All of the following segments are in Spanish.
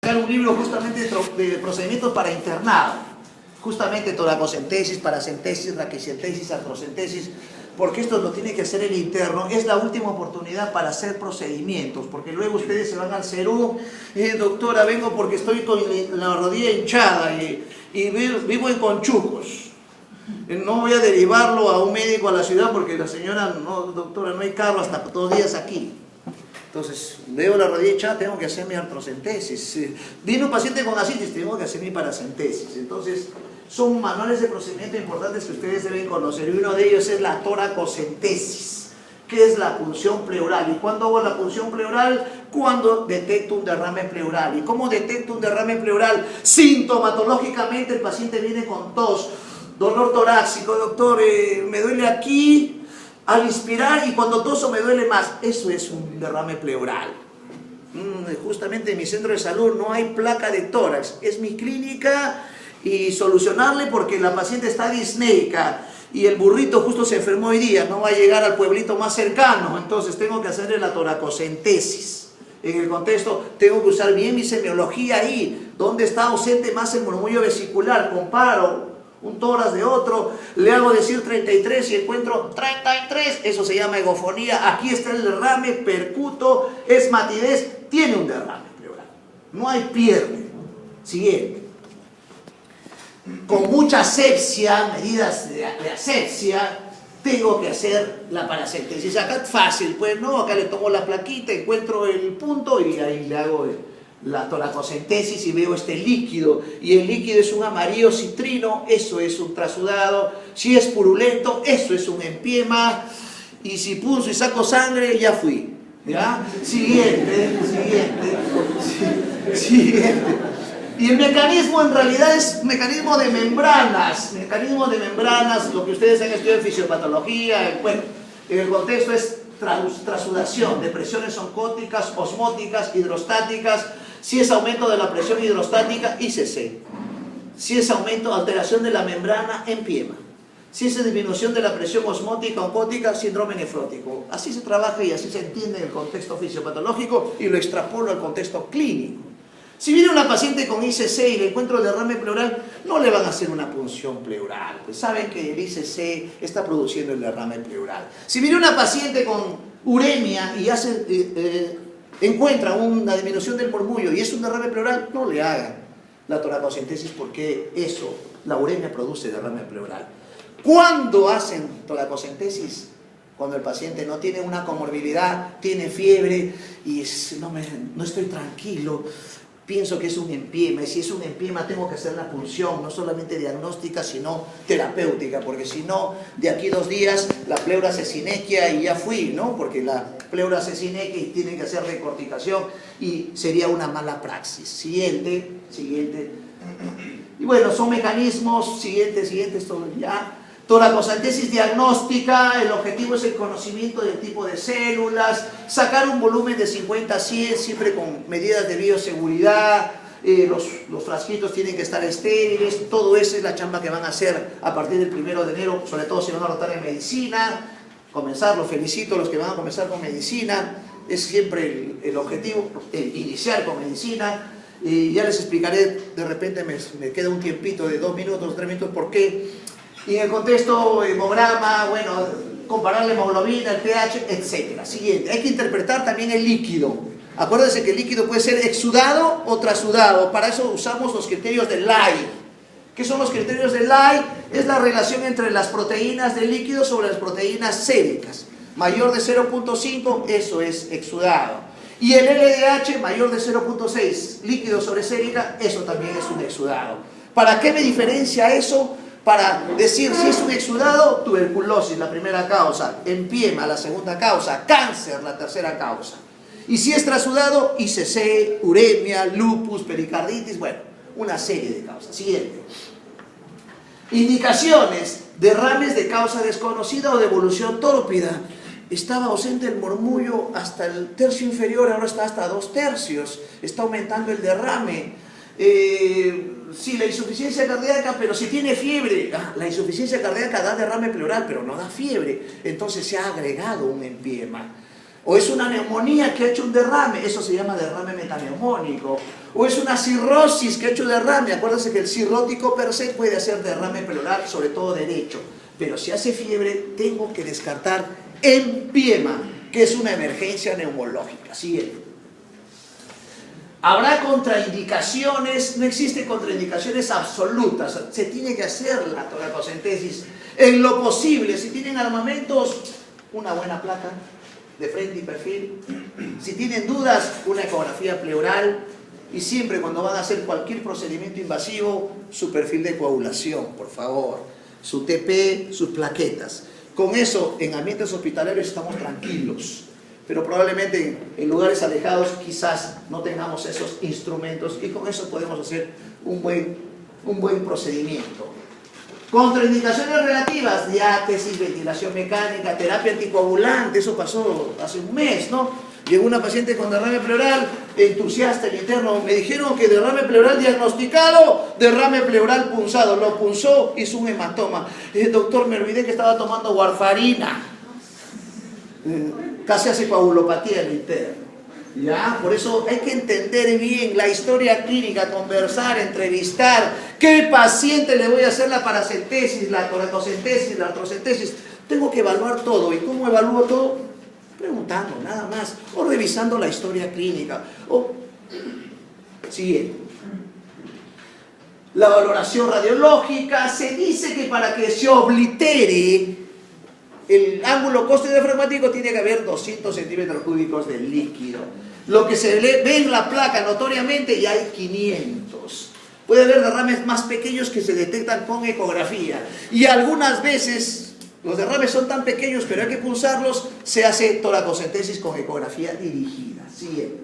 sacar un libro justamente de procedimientos para internado. Justamente toracocentesis, paracentesis, raquicentesis, artrocentesis, porque esto lo tiene que hacer el interno. Es la última oportunidad para hacer procedimientos, porque luego ustedes se van al CERU, doctora, vengo porque estoy con la rodilla hinchada y vivo en Conchucos. No voy a derivarlo a un médico a la ciudad porque la señora, no, doctora, no hay carro hasta 2 días aquí. Entonces, veo la rodilla hinchada, tengo que hacer mi artrocentesis. Viene un paciente con ascitis, tengo que hacer mi paracentesis. Entonces, son manuales de procedimiento importantes que ustedes deben conocer. Y uno de ellos es la toracocentesis, que es la punción pleural. ¿Y cuándo hago la punción pleural? Cuando detecto un derrame pleural. ¿Y cómo detecto un derrame pleural? Sintomatológicamente el paciente viene con tos, dolor torácico, doctor, me duele aquí al inspirar y cuando toso me duele más. Eso es un derrame pleural. Justamente en mi centro de salud no hay placa de tórax. Es mi clínica y solucionarle porque la paciente está disneica y el burrito justo se enfermó hoy día, no va a llegar al pueblito más cercano, entonces tengo que hacerle la toracocentesis. En el contexto tengo que usar bien mi semiología ahí, donde está ausente más el murmullo vesicular, comparo un tórax de otro, le hago decir 33 y encuentro 33, eso se llama egofonía. Aquí está el derrame, percuto, es matidez, tiene un derrame pleural, no hay pierde. Siguiente. Con mucha asepsia, medidas de asepsia, tengo que hacer la paracentesis. Acá es fácil, pues no, acá le tomo la plaquita, encuentro el punto y ahí le hago la toracocentesis y veo este líquido, y el líquido es un amarillo citrino, eso es un trasudado. Si es purulento, eso es un empiema, y si punzo y saco sangre, ya fui. ¿Ya? Siguiente. Y el mecanismo en realidad es mecanismo de membranas, lo que ustedes han estudiado en fisiopatología, bueno, en el contexto es trasudación de presiones oncóticas, osmóticas, hidrostáticas. Si es aumento de la presión hidrostática, ICC. Si es aumento, alteración de la membrana, empiema. Si es disminución de la presión osmótica, oncótica, síndrome nefrótico. Así se trabaja y así se entiende el contexto fisiopatológico y lo extrapolo al contexto clínico. Si viene una paciente con ICC y le encuentro derrame pleural, no le van a hacer una punción pleural, pues saben que el ICC está produciendo el derrame pleural. Si viene una paciente con uremia y encuentra una disminución del murmullo y es un derrame pleural, no le hagan la toracocentesis porque eso, la uremia produce derrame pleural. ¿Cuándo hacen toracocentesis? Cuando el paciente no tiene una comorbilidad, tiene fiebre y no estoy tranquilo, pienso que es un empiema, y si es un empiema tengo que hacer la punción, no solamente diagnóstica, sino terapéutica, porque si no, de aquí 2 días la pleura se sinequia y ya fui, ¿no? Porque la pleura se sinequia y tienen que hacer recorticación y sería una mala praxis. Siguiente. Y bueno, son mecanismos, siguiente, esto ya. Toracocentesis diagnóstica, el objetivo es el conocimiento del tipo de células, sacar un volumen de 50 a 100, siempre con medidas de bioseguridad, los frasquitos tienen que estar estériles, todo eso es la chamba que van a hacer a partir del 1 de enero, sobre todo si van a rotar en medicina, los felicito a los que van a comenzar con medicina, es siempre el objetivo, iniciar con medicina, y ya les explicaré, de repente me queda un tiempito de 2 minutos, 3 minutos, por qué. Y en el contexto hemograma, bueno, comparar la hemoglobina, el pH, etc. Siguiente, hay que interpretar también el líquido. Acuérdense que el líquido puede ser exudado o trasudado. Para eso usamos los criterios de Lai. ¿Qué son los criterios de Lai? Es la relación entre las proteínas del líquido sobre las proteínas séricas. Mayor de 0.5, eso es exudado. Y el LDH mayor de 0.6, líquido sobre sérica, eso también es un exudado. ¿Para qué me diferencia eso? Para decir si es un exudado, tuberculosis, la primera causa, empiema, la segunda causa, cáncer, la tercera causa. Y si es trasudado, ICC, uremia, lupus, pericarditis, bueno, una serie de causas. Siguiente. Indicaciones, derrames de causa desconocida o de evolución tórpida. Estaba ausente el murmullo hasta el tercio inferior, ahora está hasta 2/3, está aumentando el derrame. Sí, la insuficiencia cardíaca, pero si tiene fiebre, la insuficiencia cardíaca da derrame pleural, pero no da fiebre, entonces se ha agregado un empiema. O es una neumonía que ha hecho un derrame, eso se llama derrame metaneumónico. o es una cirrosis que ha hecho derrame. Acuérdense que el cirrótico per se puede hacer derrame pleural, sobre todo derecho, pero si hace fiebre tengo que descartar empiema, que es una emergencia neumológica. Siguiente. Habrá contraindicaciones, no existen contraindicaciones absolutas, se tiene que hacer la toracocentesis en lo posible. Si tienen armamentos, una buena placa de frente y perfil. Si tienen dudas, una ecografía pleural. Y siempre cuando van a hacer cualquier procedimiento invasivo, su perfil de coagulación, por favor, su TP, sus plaquetas. Con eso, en ambientes hospitalarios estamos tranquilos. Pero probablemente en lugares alejados quizás no tengamos esos instrumentos y con eso podemos hacer un buen procedimiento. Contraindicaciones relativas, diátesis, ventilación mecánica, terapia anticoagulante, eso pasó hace un mes, ¿no? Llegó una paciente con derrame pleural, entusiasta, el interno, me dijeron que derrame pleural diagnosticado, derrame pleural punzado, lo punzó, hizo un hematoma. Doctor, me olvidé que estaba tomando warfarina. Casi hace coagulopatía el interno. ¿Ya? Por eso hay que entender bien la historia clínica, conversar, entrevistar. ¿Qué paciente le voy a hacer la paracentesis, la toracocentesis, la artrocentesis? Tengo que evaluar todo. ¿Y cómo evalúo todo? Preguntando, nada más. O revisando la historia clínica. O siguiente. La valoración radiológica. Se dice que para que se oblitere el ángulo costo-diafragmático tiene que haber 200 centímetros cúbicos de líquido. Lo que se ve en la placa notoriamente ya hay 500. Puede haber derrames más pequeños que se detectan con ecografía. Y algunas veces los derrames son tan pequeños, pero hay que pulsarlos, se hace toracocentesis con ecografía dirigida. Siguiente.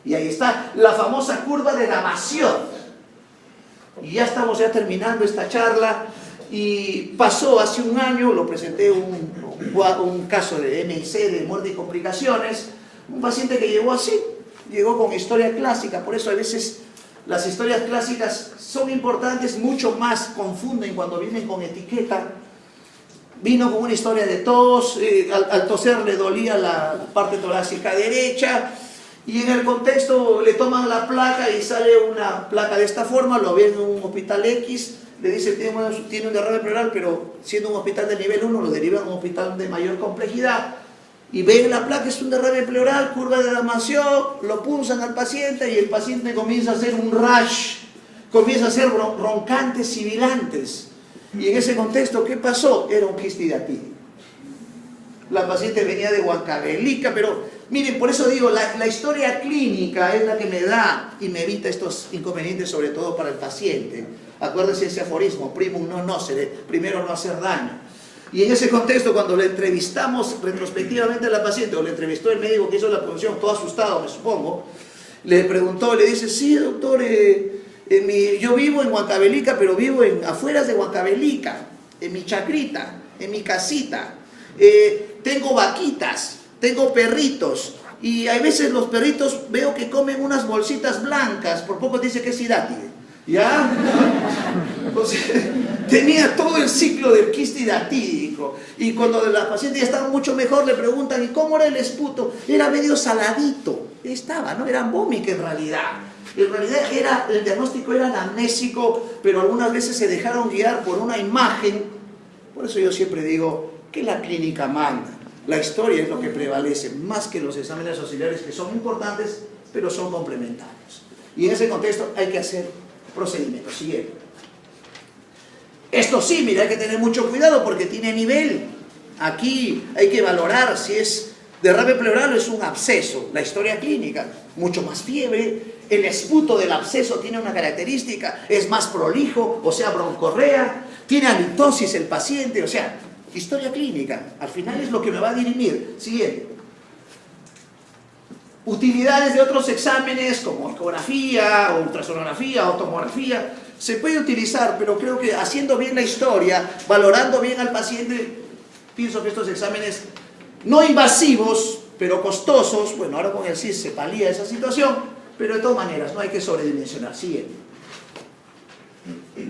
Y ahí está la famosa curva de Damasio. Y ya estamos terminando esta charla. Y pasó hace un año, lo presenté un caso de MIC, de muerte y complicaciones, un paciente que llegó así, llegó con historia clásica. Por eso a veces las historias clásicas son importantes, mucho más confunden cuando vienen con etiqueta. Vino con una historia de tos, al toser le dolía la parte torácica derecha, y en el contexto le toman la placa y sale una placa de esta forma, lo ven en un hospital X, le dice tiene un derrame pleural, pero siendo un hospital de nivel 1 lo derivan a un hospital de mayor complejidad, y ven la placa, es un derrame pleural, curva de Damasio, lo pulsan al paciente y el paciente comienza a hacer un rash, comienza a hacer roncantes, sibilantes. Y en ese contexto, ¿qué pasó? Era un quistidatídico. La paciente venía de Huancavelica, pero miren, por eso digo, la historia clínica es la que me da y me evita estos inconvenientes, sobre todo para el paciente. Acuérdense ese aforismo, primum non nocere, primero no hacer daño. Y en ese contexto, cuando le entrevistamos retrospectivamente a la paciente, o le entrevistó el médico que hizo la punción, todo asustado, me supongo, le preguntó, le dice, sí, doctor, yo vivo en Huancavelica, pero vivo en afueras de Huancavelica, en mi chacrita, en mi casita. Tengo vaquitas, tengo perritos, y a veces los perritos veo que comen unas bolsitas blancas, por poco dice que es hidátide. ¿Ya? Entonces, tenía todo el ciclo del quiste hidatídico. Y cuando la paciente ya estaba mucho mejor, le preguntan, ¿y cómo era el esputo? Era medio saladito. Estaba, ¿no? Era vómica en realidad. En realidad el diagnóstico era anamnésico, pero algunas veces se dejaron guiar por una imagen. Por eso yo siempre digo que la clínica manda. La historia es lo que prevalece, más que los exámenes auxiliares, que son importantes, pero son complementarios. Y en ese contexto hay que hacer procedimientos. Siguiente. Esto sí, mira, hay que tener mucho cuidado porque tiene nivel. Aquí hay que valorar si es derrame pleural o es un absceso. La historia clínica, mucho más fiebre. El esputo del absceso tiene una característica, es más prolijo, o sea, broncorrea. Tiene halitosis el paciente, o sea, historia clínica. Al final es lo que me va a dirimir. Siguiente. Utilidades de otros exámenes como ecografía, ultrasonografía o tomografía se puede utilizar, pero creo que haciendo bien la historia, valorando bien al paciente, pienso que estos exámenes no invasivos, pero costosos, bueno, ahora con el CIS se palía esa situación, pero de todas maneras no hay que sobredimensionar. Siguiente.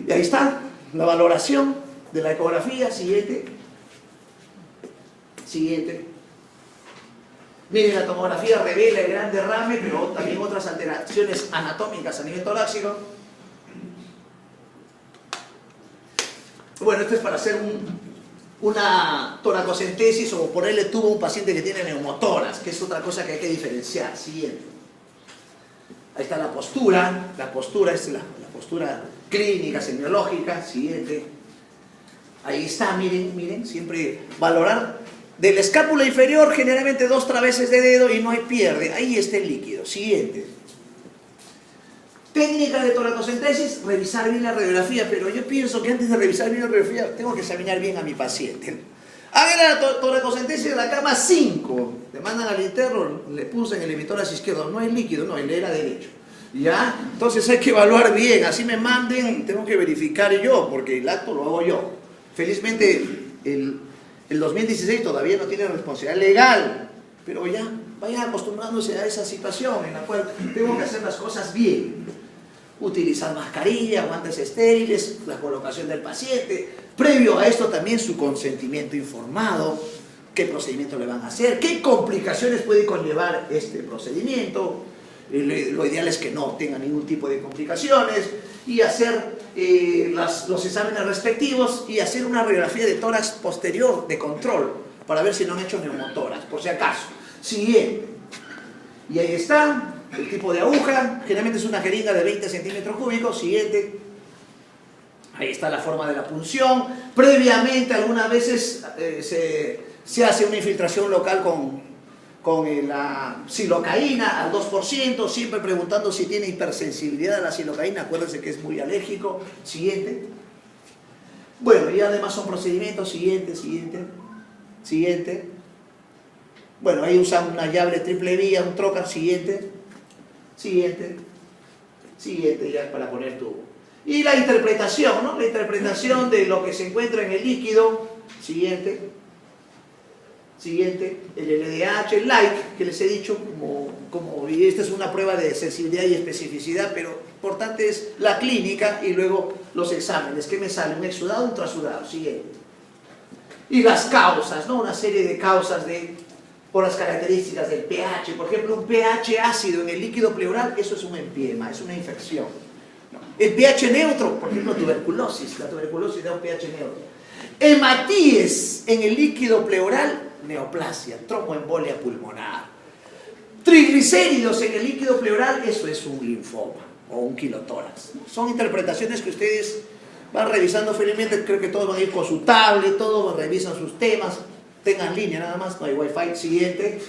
Y ahí está la valoración de la ecografía. Siguiente. Siguiente. Miren, la tomografía revela el gran derrame, pero también otras alteraciones anatómicas a nivel torácico. Bueno, esto es para hacer una toracocentesis o ponerle tubo a un paciente que tiene neumotoras, que es otra cosa que hay que diferenciar. Siguiente. Ahí está la postura. La postura es la postura clínica, semiológica. Siguiente. Ahí está, miren, miren, siempre valorar. De la escápula inferior, generalmente 2 traveses de dedo y no hay pierde. Ahí está el líquido. Siguiente. Técnica de toracocentesis, revisar bien la radiografía, pero yo pienso que antes de revisar bien la radiografía tengo que examinar bien a mi paciente. Hagan la toracocentesis de la cama 5. Le mandan al interno, le puse en el emitórax izquierdo, no hay líquido, no, él era derecho. ¿Ya? Entonces hay que evaluar bien, así me manden, tengo que verificar yo, porque el acto lo hago yo. Felizmente el 2016 todavía no tiene responsabilidad legal, pero ya vayan acostumbrándose a esa situación en la cual tengo que hacer las cosas bien. Utilizar mascarilla, guantes estériles, la colocación del paciente. Previo a esto también su consentimiento informado, qué procedimiento le van a hacer, qué complicaciones puede conllevar este procedimiento. Lo ideal es que no tenga ningún tipo de complicaciones y hacer los exámenes respectivos y hacer una radiografía de tórax posterior de control para ver si no han hecho neumotórax, por si acaso. Siguiente. Y ahí está el tipo de aguja, generalmente es una jeringa de 20 centímetros cúbicos. Siguiente. Ahí está la forma de la punción. Previamente, algunas veces se hace una infiltración local con la silocaína al 2%, siempre preguntando si tiene hipersensibilidad a la silocaína. Acuérdense que es muy alérgico. Siguiente. Bueno, y además son procedimientos. Siguiente, siguiente, siguiente. Bueno, ahí usan una llave triple vía, un trocar. Siguiente, siguiente, siguiente, ya para poner tubo. Y la interpretación, ¿no? La interpretación de lo que se encuentra en el líquido. Siguiente. Siguiente, el LDH, el like, que les he dicho, y esta es una prueba de sensibilidad y especificidad, pero importante es la clínica y luego los exámenes. ¿Qué me sale? ¿Un exudado o un trasudado? Siguiente. Y las causas, ¿no? Una serie de causas por las características del pH. Por ejemplo, un pH ácido en el líquido pleural, eso es un empiema, es una infección. El pH neutro, por ejemplo, tuberculosis. La tuberculosis da un pH neutro. Hematíes en el líquido pleural, neoplasia, tromboembolia pulmonar. Triglicéridos en el líquido pleural, eso es un linfoma o un quilotórax. Son interpretaciones que ustedes van revisando felizmente. Creo que todos van a ir con su tablet, todos revisan sus temas. Tengan línea nada más, no hay wifi. Siguiente.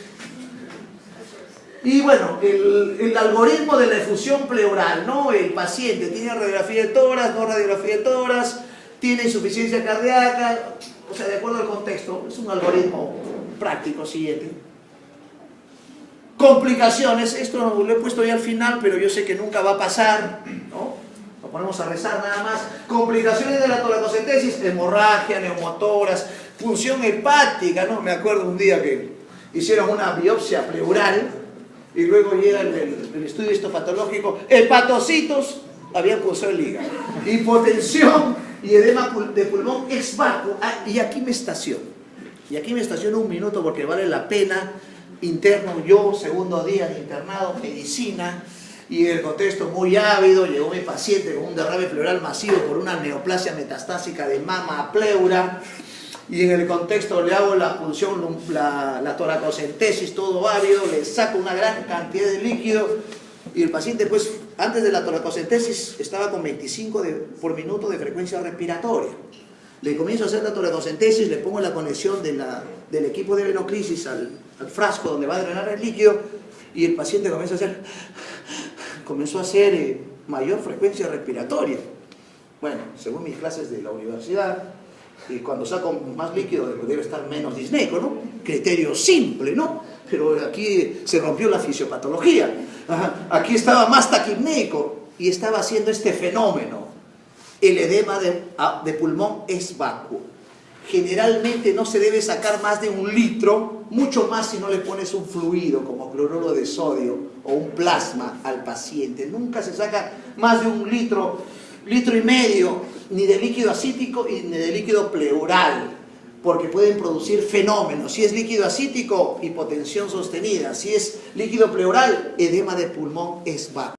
Y bueno, el algoritmo de la efusión pleural, ¿no? El paciente tiene radiografía de tórax, no radiografía de tórax, tiene insuficiencia cardíaca, o sea, de acuerdo al contexto, es un algoritmo práctico. Siguiente. Complicaciones, esto lo he puesto ya al final, pero yo sé que nunca va a pasar, ¿no? Lo ponemos a rezar nada más. Complicaciones de la toracocentesis, hemorragia, neumotoras, función hepática, ¿no? Me acuerdo un día que hicieron una biopsia pleural y luego llega el estudio histopatológico, hepatocitos, habían pulsado el hígado, hipotensión y edema de pulmón ex vacuo. Y aquí me estaciono. Y aquí me estaciono un minuto porque vale la pena. Interno yo, segundo día de internado, medicina, y el contexto muy ávido. Llegó mi paciente con un derrame pleural masivo por una neoplasia metastásica de mama a pleura, y en el contexto le hago la punción, la toracocentesis, todo ávido, le saco una gran cantidad de líquido, y el paciente, pues, antes de la toracocentesis estaba con 25 por minuto de frecuencia respiratoria. Le comienzo a hacer la toracocentesis, le pongo la conexión del equipo de venoclisis al frasco donde va a drenar el líquido, y el paciente comenzó a hacer mayor frecuencia respiratoria. Bueno, según mis clases de la universidad, y cuando saco más líquido debe estar menos disneico, ¿no? Criterio simple, ¿no? Pero aquí se rompió la fisiopatología. Aquí estaba más taquipneico y estaba haciendo este fenómeno. El edema de pulmón es vacuo. Generalmente no se debe sacar más de 1 litro, mucho más si no le pones un fluido como cloruro de sodio o un plasma al paciente. Nunca se saca más de 1 litro, litro y medio, ni de líquido acítico ni de líquido pleural. porque pueden producir fenómenos. Si es líquido ascítico, hipotensión sostenida. Si es líquido pleural, edema de pulmón, ESVAP.